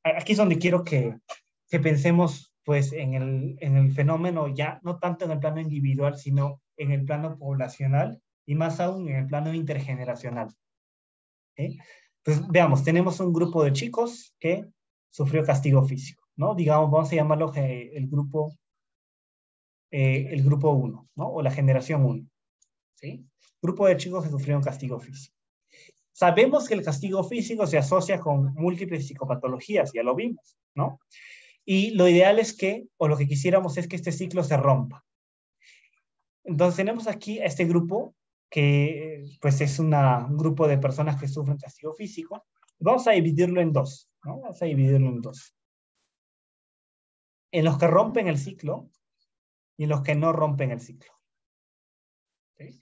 Speaker 1: aquí es donde quiero que pensemos pues en el fenómeno ya, no tanto en el plano individual, sino en el plano poblacional y más aún en el plano intergeneracional. ¿Sí? Pues veamos, tenemos un grupo de chicos que sufrió castigo físico, ¿no? Digamos, vamos a llamarlo el grupo 1, ¿no? O la generación 1, ¿sí? Grupo de chicos que sufrieron castigo físico. Sabemos que el castigo físico se asocia con múltiples psicopatologías, ya lo vimos, ¿no? Y lo ideal es o lo que quisiéramos es que este ciclo se rompa. Entonces tenemos aquí a este grupo que pues es un grupo de personas que sufren castigo físico. Vamos a dividirlo en dos, ¿no? Vamos a dividirlo en dos. En los que rompen el ciclo y en los que no rompen el ciclo. ¿Sí?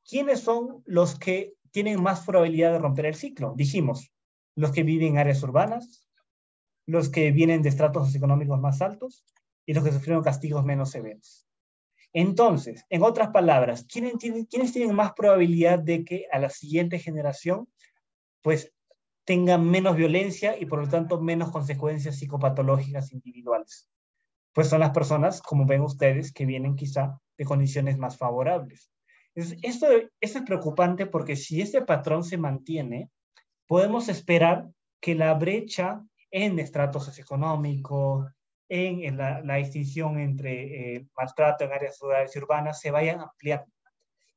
Speaker 1: ¿Quiénes son los que tienen más probabilidad de romper el ciclo? Dijimos, los que viven en áreas urbanas, los que vienen de estratos socioeconómicos más altos y los que sufrieron castigos menos severos. Entonces, en otras palabras, ¿quiénes tienen más probabilidad de que a la siguiente generación pues tengan menos violencia y por lo tanto menos consecuencias psicopatológicas individuales? Pues son las personas, como ven ustedes, que vienen quizá de condiciones más favorables. Esto es preocupante porque si este patrón se mantiene, podemos esperar que la brecha en estratos socioeconómicos, en la distinción entre maltrato en áreas rurales y urbanas, se vayan ampliando.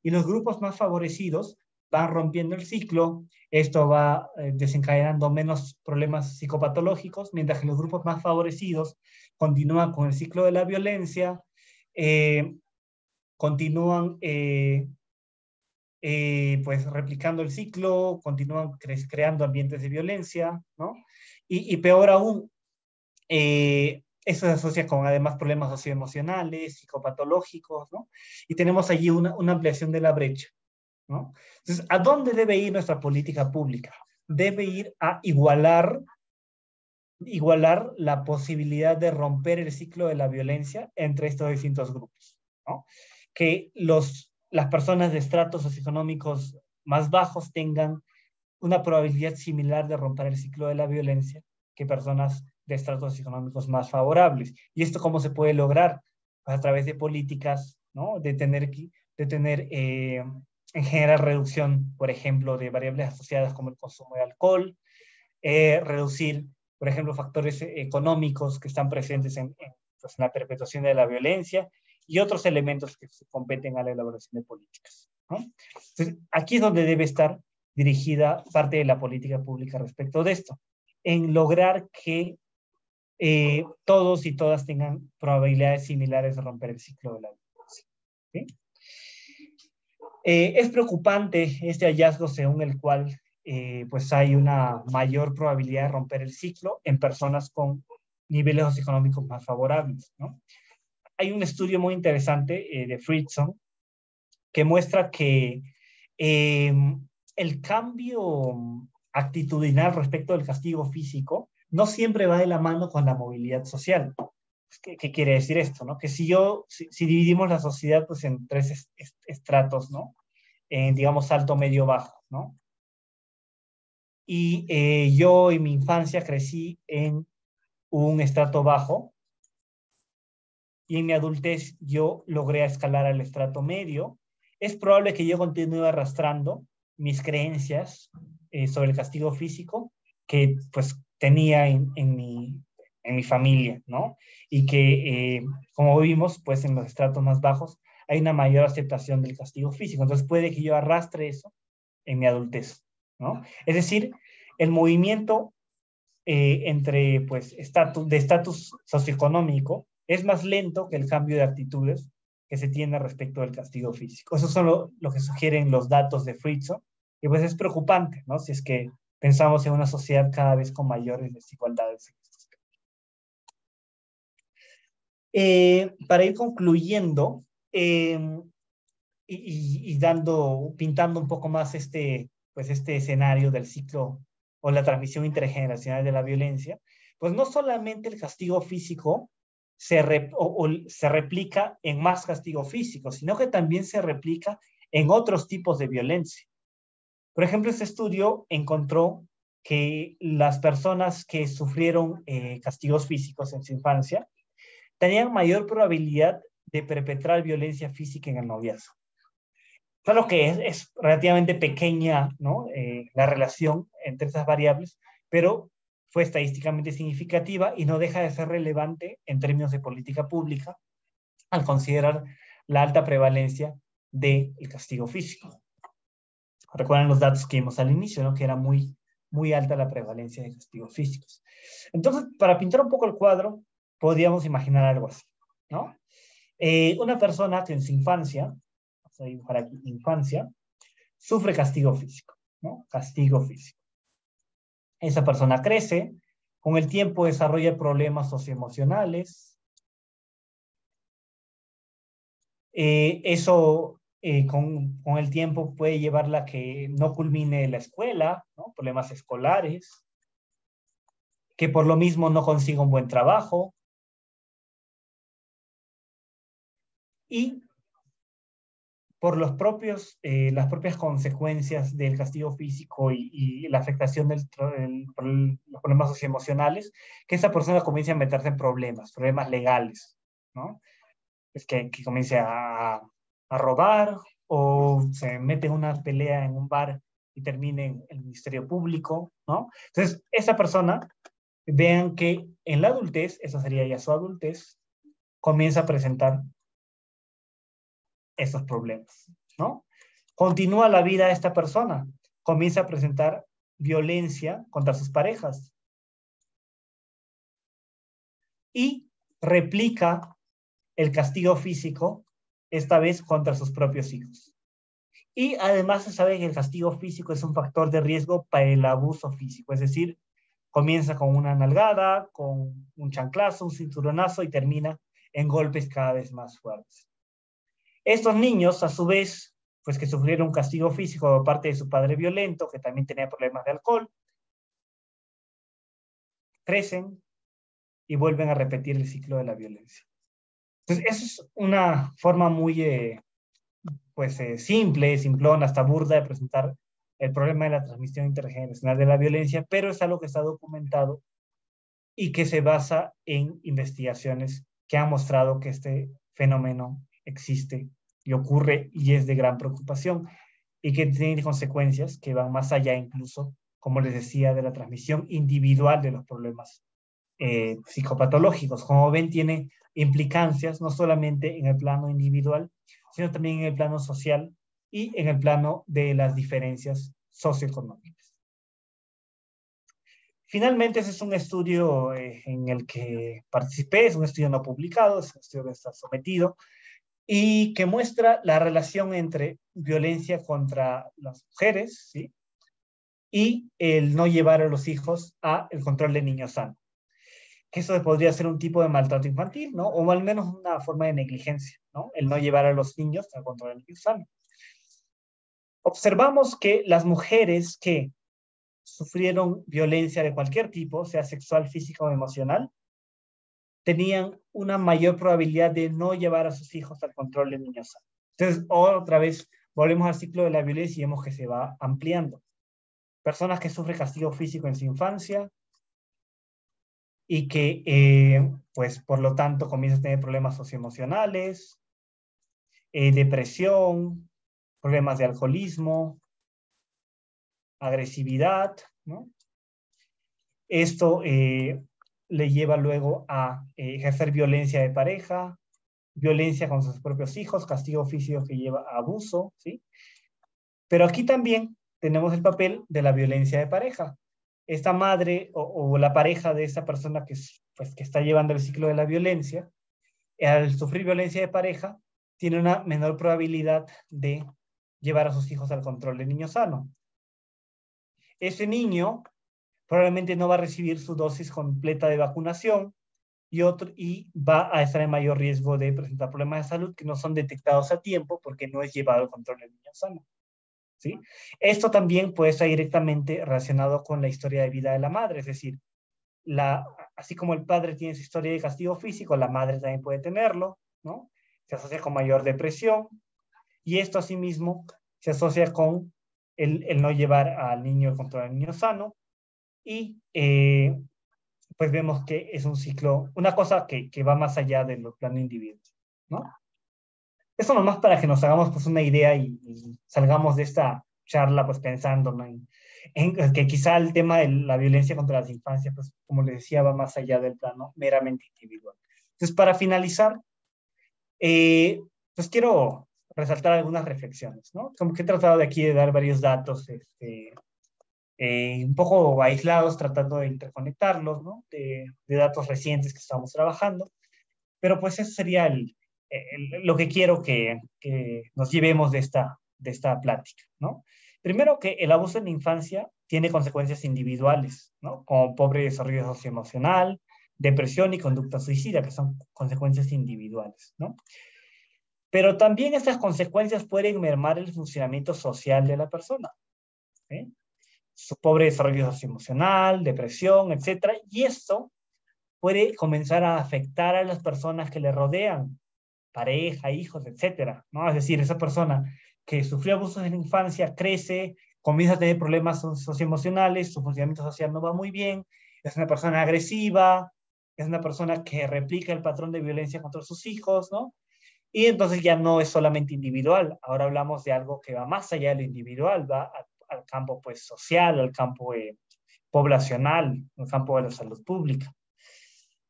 Speaker 1: Y los grupos más favorecidos van rompiendo el ciclo, esto va desencadenando menos problemas psicopatológicos, mientras que los grupos más favorecidos continúan con el ciclo de la violencia, continúan pues replicando el ciclo, continúan creando ambientes de violencia, ¿no? Y peor aún, eso se asocia con además problemas socioemocionales, psicopatológicos, ¿no? Y tenemos allí una ampliación de la brecha, ¿no? Entonces, ¿a dónde debe ir nuestra política pública? Debe ir a igualar la posibilidad de romper el ciclo de la violencia entre estos distintos grupos, ¿no? Que las personas de estratos socioeconómicos más bajos tengan una probabilidad similar de romper el ciclo de la violencia que personas de estratos económicos más favorables. ¿Y esto cómo se puede lograr? Pues a través de políticas, ¿no? De tener en general reducción, por ejemplo, de variables asociadas como el consumo de alcohol, reducir, por ejemplo, factores económicos que están presentes pues, en la perpetuación de la violencia y otros elementos que se competen a la elaboración de políticas, ¿no? Entonces, aquí es donde debe estar dirigida parte de la política pública respecto de esto, en lograr que todos y todas tengan probabilidades similares de romper el ciclo de la violencia, ¿sí? Es preocupante este hallazgo según el cual pues hay una mayor probabilidad de romper el ciclo en personas con niveles socioeconómicos más favorables, ¿no? Hay un estudio muy interesante de Friedson que muestra que el cambio actitudinal respecto del castigo físico no siempre va de la mano con la movilidad social. ¿Qué quiere decir esto? ¿No? Que si dividimos la sociedad pues, en tres estratos, ¿no? Digamos alto, medio, bajo, ¿no? Y yo en mi infancia crecí en un estrato bajo y en mi adultez yo logré escalar al estrato medio. Es probable que yo continúe arrastrando mis creencias sobre el castigo físico que pues tenía en mi en mi familia, ¿no? Y que, como vimos, pues en los estratos más bajos hay una mayor aceptación del castigo físico. Entonces puede que yo arrastre eso en mi adultez, ¿no? Es decir, el movimiento entre, pues, de estatus socioeconómico es más lento que el cambio de actitudes que se tiene respecto del castigo físico. Eso es lo que sugieren los datos de Fritzo, y pues es preocupante, ¿no? Si es que pensamos en una sociedad cada vez con mayores desigualdades. Para ir concluyendo pintando un poco más pues este escenario del ciclo o la transmisión intergeneracional de la violencia, pues no solamente el castigo físico se replica en más castigo físico, sino que también se replica en otros tipos de violencia. Por ejemplo, este estudio encontró que las personas que sufrieron castigos físicos en su infancia tenían mayor probabilidad de perpetrar violencia física en el noviazgo. Claro que es relativamente pequeña, ¿no? La relación entre esas variables, pero fue estadísticamente significativa y no deja de ser relevante en términos de política pública al considerar la alta prevalencia del castigo físico. Recuerdan los datos que vimos al inicio, ¿no? Que era muy alta la prevalencia de castigos físicos. Entonces, para pintar un poco el cuadro, podríamos imaginar algo así, ¿no? Una persona que en su infancia, vamos a dibujar aquí, infancia, sufre castigo físico, ¿no? Castigo físico. Esa persona crece, con el tiempo desarrolla problemas socioemocionales. Eso con el tiempo puede llevarla a que no culmine la escuela, ¿no? Problemas escolares, que por lo mismo no consiga un buen trabajo. Y por las propias consecuencias del castigo físico y la afectación los problemas socioemocionales, que esa persona comience a meterse en problemas legales, ¿no? Es que comience a robar o se mete en una pelea en un bar y termine en el Ministerio Público, ¿no? Entonces, esa persona, vean que en la adultez, esa sería ya su adultez, comienza a presentar esos problemas, ¿no? Continúa la vida de esta persona, comienza a presentar violencia contra sus parejas y replica el castigo físico, esta vez contra sus propios hijos. Y además se sabe que el castigo físico es un factor de riesgo para el abuso físico, es decir, comienza con una nalgada, con un chanclazo, un cinturonazo y termina en golpes cada vez más fuertes. Estos niños, a su vez, pues que sufrieron un castigo físico por parte de su padre violento, que también tenía problemas de alcohol, crecen y vuelven a repetir el ciclo de la violencia. Entonces, eso es una forma muy simple, simplona, hasta burda de presentar el problema de la transmisión intergeneracional de la violencia, pero es algo que está documentado y que se basa en investigaciones que han mostrado que este fenómeno existe y ocurre y es de gran preocupación y que tiene consecuencias que van más allá incluso, como les decía, de la transmisión individual de los problemas psicopatológicos. Como ven, tiene implicancias no solamente en el plano individual, sino también en el plano social y en el plano de las diferencias socioeconómicas. Finalmente, ese es un estudio en el que participé, es un estudio no publicado, es un estudio que está sometido y que muestra la relación entre violencia contra las mujeres, ¿sí? Y el no llevar a los hijos a el control de niños sanos. Que eso podría ser un tipo de maltrato infantil, ¿no? O al menos una forma de negligencia, ¿no? El no llevar a los niños al control de niños sanos. Observamos que las mujeres que sufrieron violencia de cualquier tipo, sea sexual, física o emocional, tenían una mayor probabilidad de no llevar a sus hijos al control de niños sanos. Entonces, otra vez, volvemos al ciclo de la violencia y vemos que se va ampliando. Personas que sufren castigo físico en su infancia y que, pues, por lo tanto, comienzan a tener problemas socioemocionales, depresión, problemas de alcoholismo, agresividad, ¿no? Esto le lleva luego a ejercer violencia de pareja, violencia con sus propios hijos, castigo físico que lleva a abuso, ¿sí? Pero aquí también tenemos el papel de la violencia de pareja. Esta madre o la pareja de esta persona pues, que está llevando el ciclo de la violencia, al sufrir violencia de pareja, tiene una menor probabilidad de llevar a sus hijos al control de niño sano. Ese niño probablemente no va a recibir su dosis completa de vacunación y va a estar en mayor riesgo de presentar problemas de salud que no son detectados a tiempo porque no es llevado al control del niño sano. ¿Sí? Esto también puede estar directamente relacionado con la historia de vida de la madre, es decir, así como el padre tiene su historia de castigo físico, la madre también puede tenerlo, ¿no? Se asocia con mayor depresión y esto asimismo se asocia con el no llevar al niño al control del niño sano y pues vemos que es un ciclo, una cosa que va más allá de los planos individuos, ¿no? Eso nomás para que nos hagamos pues una idea y salgamos de esta charla pues pensando, ¿no? En que quizá el tema de la violencia contra las infancias, pues como les decía, va más allá del plano meramente individual. Entonces, para finalizar, pues quiero resaltar algunas reflexiones, ¿no? Como que he tratado de aquí de dar varios datos, un poco aislados, tratando de interconectarlos, ¿no? De datos recientes que estamos trabajando, pero pues eso sería lo que quiero que nos llevemos de esta plática, ¿no? Primero que el abuso en la infancia tiene consecuencias individuales, ¿no? Como pobre desarrollo socioemocional, depresión y conducta suicida, que son consecuencias individuales, ¿no? Pero también estas consecuencias pueden mermar el funcionamiento social de la persona, ¿sí? Su pobre desarrollo socioemocional, depresión, etcétera, y esto puede comenzar a afectar a las personas que le rodean, pareja, hijos, etcétera, ¿no? Es decir, esa persona que sufrió abusos en la infancia crece, comienza a tener problemas socioemocionales, su funcionamiento social no va muy bien, es una persona agresiva, es una persona que replica el patrón de violencia contra sus hijos, ¿no? Y entonces ya no es solamente individual, ahora hablamos de algo que va más allá de lo individual, va al campo pues social, al campo poblacional, al campo de la salud pública.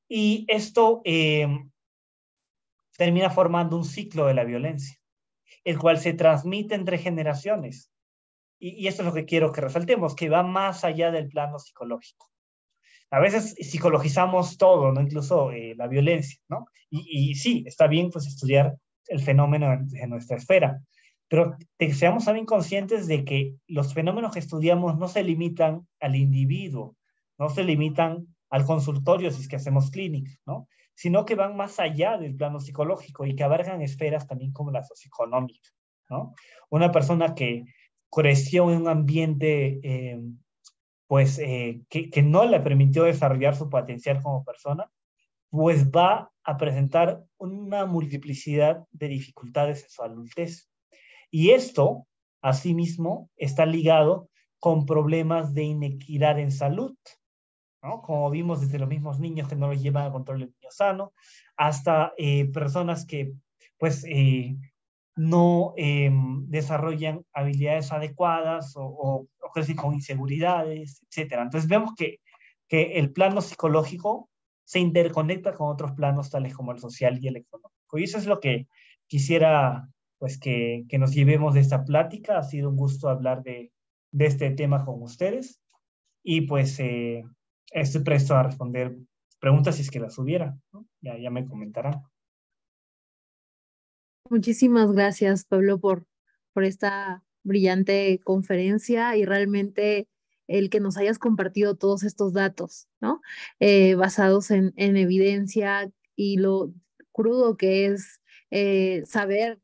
Speaker 1: Y esto termina formando un ciclo de la violencia, el cual se transmite entre generaciones. Y esto es lo que quiero que resaltemos, que va más allá del plano psicológico. A veces psicologizamos todo, ¿no? Incluso la violencia, ¿no? Y sí, está bien pues estudiar el fenómeno en nuestra esfera, pero seamos también conscientes de que los fenómenos que estudiamos no se limitan al individuo, no se limitan al consultorio si es que hacemos clínica, ¿no? Sino que van más allá del plano psicológico y que abarcan esferas también como la socioeconómica, ¿no? Una persona que creció en un ambiente pues que no le permitió desarrollar su potencial como persona, pues va a presentar una multiplicidad de dificultades en su adultez. Y esto, asimismo, está ligado con problemas de inequidad en salud, ¿no? Como vimos desde los mismos niños que no los llevan a control del niño sano, hasta personas que, pues, no desarrollan habilidades adecuadas o crecen con inseguridades, etcétera. Entonces vemos que el plano psicológico se interconecta con otros planos tales como el social y el económico. Y eso es lo que quisiera pues que nos llevemos de esta plática. Ha sido un gusto hablar de este tema con ustedes y pues estoy presto a responder preguntas si es que las hubiera, ¿no? Ya me comentarán.
Speaker 2: Muchísimas gracias, Pablo, por esta brillante conferencia y realmente el que nos hayas compartido todos estos datos, ¿no? Basados en evidencia y lo crudo que es saber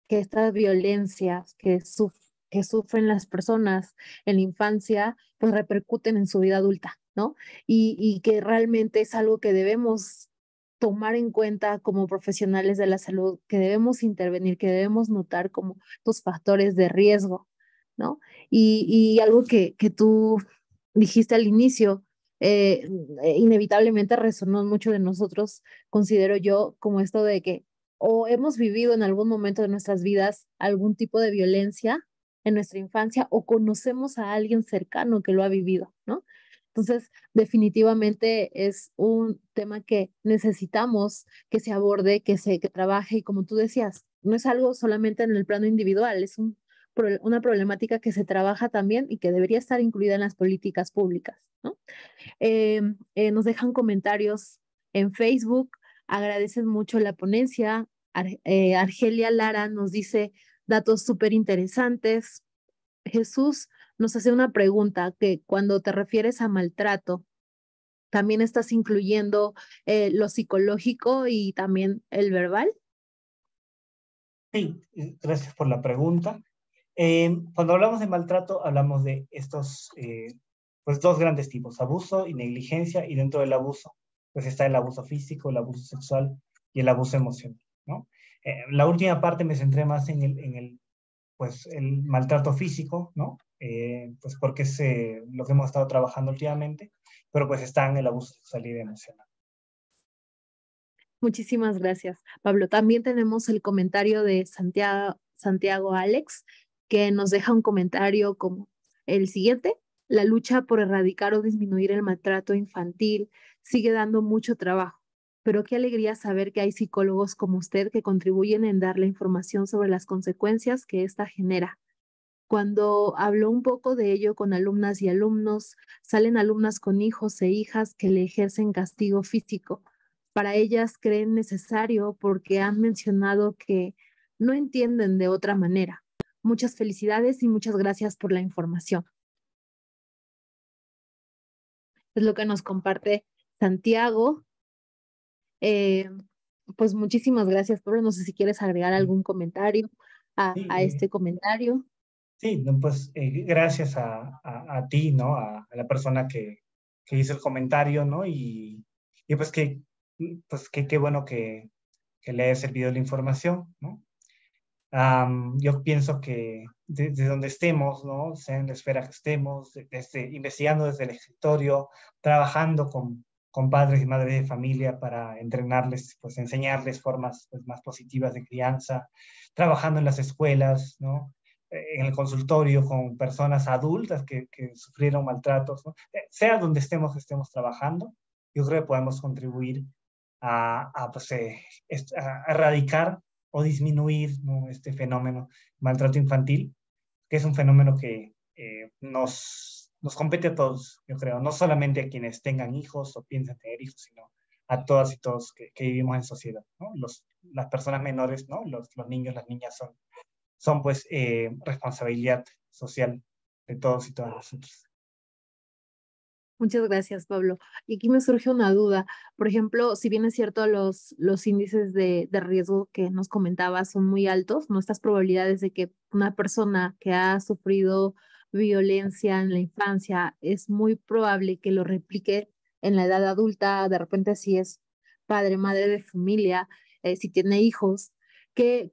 Speaker 2: que estas violencias que sufren las personas en la infancia, pues repercuten en su vida adulta, ¿no? Y que realmente es algo que debemos tomar en cuenta como profesionales de la salud, que debemos intervenir, que debemos notar como tus factores de riesgo, ¿no? Y algo que tú dijiste al inicio, eh, inevitablemente resonó mucho de nosotros, considero yo, como esto de que o hemos vivido en algún momento de nuestras vidas algún tipo de violencia en nuestra infancia o conocemos a alguien cercano que lo ha vivido, ¿no? Entonces, definitivamente es un tema que necesitamos que se aborde, que trabaje y como tú decías, no es algo solamente en el plano individual, es una problemática que se trabaja también y que debería estar incluida en las políticas públicas, ¿no? Nos dejan comentarios en Facebook, agradecen mucho la ponencia. Argelia Lara nos dice datos súper interesantes. Jesús nos hace una pregunta que cuando te refieres a maltrato, también estás incluyendo lo psicológico y también el verbal.
Speaker 1: Sí, gracias por la pregunta. Cuando hablamos de maltrato, hablamos de estos, pues dos grandes tipos, abuso y negligencia, y dentro del abuso, pues está el abuso físico, el abuso sexual y el abuso emocional, ¿no? La última parte me centré más pues, el maltrato físico, ¿no? Pues porque es lo que hemos estado trabajando últimamente, pero pues está en el abuso sexual y emocional.
Speaker 2: Muchísimas gracias, Pablo. También tenemos el comentario de Santiago Alex, que nos deja un comentario como el siguiente. La lucha por erradicar o disminuir el maltrato infantil sigue dando mucho trabajo, pero qué alegría saber que hay psicólogos como usted que contribuyen en dar la información sobre las consecuencias que esta genera. Cuando habló un poco de ello con alumnas y alumnos, salen alumnas con hijos e hijas que le ejercen castigo físico. Para ellas creen necesario porque han mencionado que no entienden de otra manera. Muchas felicidades y muchas gracias por la información. Es lo que nos comparte Santiago. Eh, pues muchísimas gracias, Pablo. No sé si quieres agregar algún comentario
Speaker 1: Sí,
Speaker 2: a este comentario.
Speaker 1: sí, no, pues gracias a ti, ¿no? A la persona que hizo el comentario, ¿no? Y pues qué bueno que le haya servido la información, ¿no? Yo pienso que desde donde estemos, ¿no? Sea en la esfera que estemos, investigando desde el escritorio, trabajando con padres y madres de familia para entrenarles, pues enseñarles formas pues, más positivas de crianza, trabajando en las escuelas, ¿no? En el consultorio con personas adultas que sufrieron maltratos, ¿no? Sea donde estemos trabajando, yo creo que podemos contribuir pues, a erradicar o disminuir, ¿no? Este fenómeno, maltrato infantil, que es un fenómeno que nos compete a todos, yo creo, no solamente a quienes tengan hijos o piensan tener hijos, sino a todas y todos que vivimos en sociedad, ¿no? Las personas menores, ¿no? Los niños, las niñas son pues responsabilidad social de todos y todas nosotros.
Speaker 2: Muchas gracias, Pablo. Y aquí me surge una duda. Por ejemplo, si bien es cierto, los índices de riesgo que nos comentabas son muy altos, nuestras probabilidades de que una persona que ha sufrido violencia en la infancia es muy probable que lo replique en la edad adulta, de repente si es padre, madre de familia, si tiene hijos, que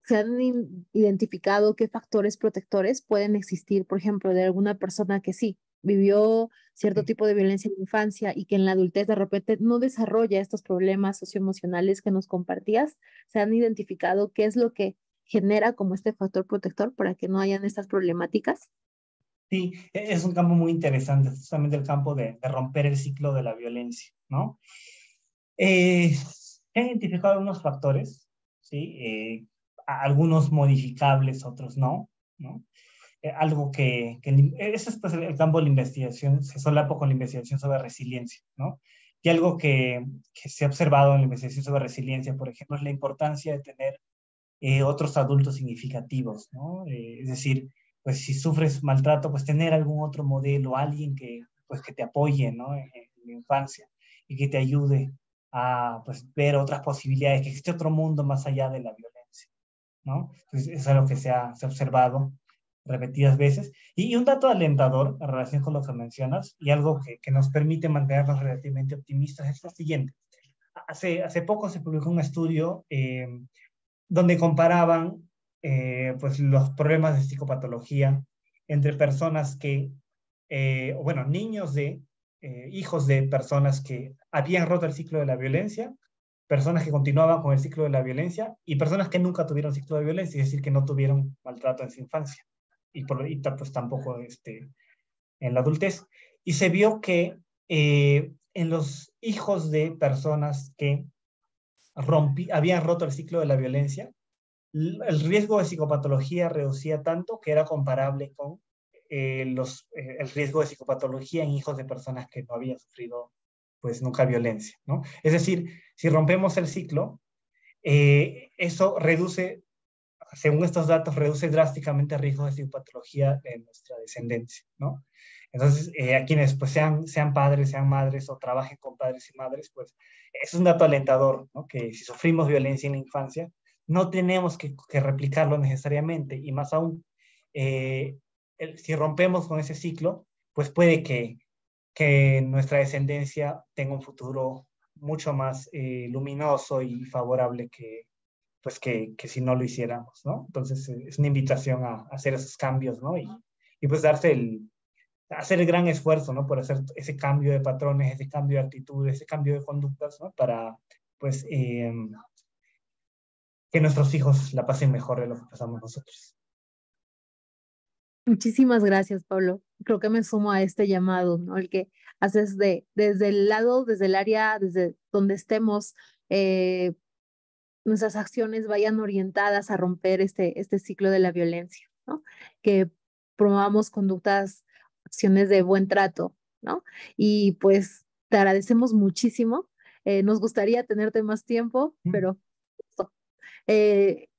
Speaker 2: se han identificado qué factores protectores pueden existir, por ejemplo, de alguna persona que sí vivió cierto
Speaker 1: Sí.
Speaker 2: tipo de violencia en la infancia y que en la adultez de repente no desarrolla estos problemas socioemocionales que nos compartías, se han identificado qué es lo que genera como este factor protector para que no hayan estas problemáticas.
Speaker 1: Sí, es un campo muy interesante, justamente el campo de romper el ciclo de la violencia, ¿no? Se han identificado algunos factores, ¿sí? Algunos modificables, otros no, ¿no? Algo ese es pues, el campo de la investigación, se solapa con la investigación sobre resiliencia, ¿no? Y algo que se ha observado en la investigación sobre resiliencia, por ejemplo, es la importancia de tener otros adultos significativos, ¿no? Es decir, pues si sufres maltrato, pues tener algún otro modelo, alguien pues, que te apoye, ¿no? En la infancia y que te ayude a pues, ver otras posibilidades, que existe otro mundo más allá de la violencia, ¿no? Entonces, eso es algo que se ha observado repetidas veces. Y un dato alentador en relación con lo que mencionas y algo que nos permite mantenernos relativamente optimistas es lo siguiente. Hace poco se publicó un estudio donde comparaban pues los problemas de psicopatología entre personas bueno, niños hijos de personas que habían roto el ciclo de la violencia, personas que continuaban con el ciclo de la violencia y personas que nunca tuvieron ciclo de violencia, es decir, que no tuvieron maltrato en su infancia y pues tampoco en la adultez. Y se vio que en los hijos de personas que habían roto el ciclo de la violencia, el riesgo de psicopatología reducía tanto que era comparable con el riesgo de psicopatología en hijos de personas que no habían sufrido pues nunca violencia, ¿no? Es decir, si rompemos el ciclo, eso reduce, según estos datos, reduce drásticamente el riesgo de psicopatología en nuestra descendencia, ¿no? Entonces, a quienes pues sean padres, sean madres o trabajen con padres y madres, pues es un dato alentador, ¿no? Que si sufrimos violencia en la infancia, no tenemos que replicarlo necesariamente, y más aún, si rompemos con ese ciclo, pues puede que nuestra descendencia tenga un futuro mucho más luminoso y favorable pues que si no lo hiciéramos, ¿no? Entonces, es una invitación a hacer esos cambios, ¿no? Y pues hacer el gran esfuerzo, ¿no? Por hacer ese cambio de patrones, ese cambio de actitudes, ese cambio de conductas, ¿no? Para, pues, que nuestros hijos la pasen mejor de lo que pasamos nosotros.
Speaker 2: Muchísimas gracias, Pablo. Creo que me sumo a este llamado, ¿no? El que haces desde el lado, desde el área, desde donde estemos, nuestras acciones vayan orientadas a romper este ciclo de la violencia, ¿no? Que promovamos conductas, acciones de buen trato, ¿no? Y pues te agradecemos muchísimo. Nos gustaría tenerte más tiempo, pero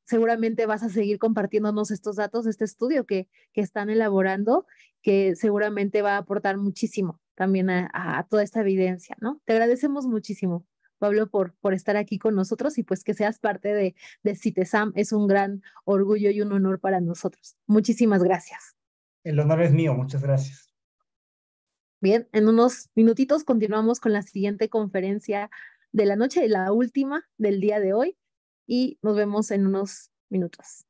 Speaker 2: seguramente vas a seguir compartiéndonos estos datos, este estudio que están elaborando, que seguramente va a aportar muchísimo también a toda esta evidencia, ¿no? Te agradecemos muchísimo, Pablo, por estar aquí con nosotros y pues que seas parte de CITESAM. Es un gran orgullo y un honor para nosotros. Muchísimas gracias.
Speaker 1: El honor es mío, muchas gracias.
Speaker 2: Bien, en unos minutitos continuamos con la siguiente conferencia de la noche, la última del día de hoy, y nos vemos en unos minutos.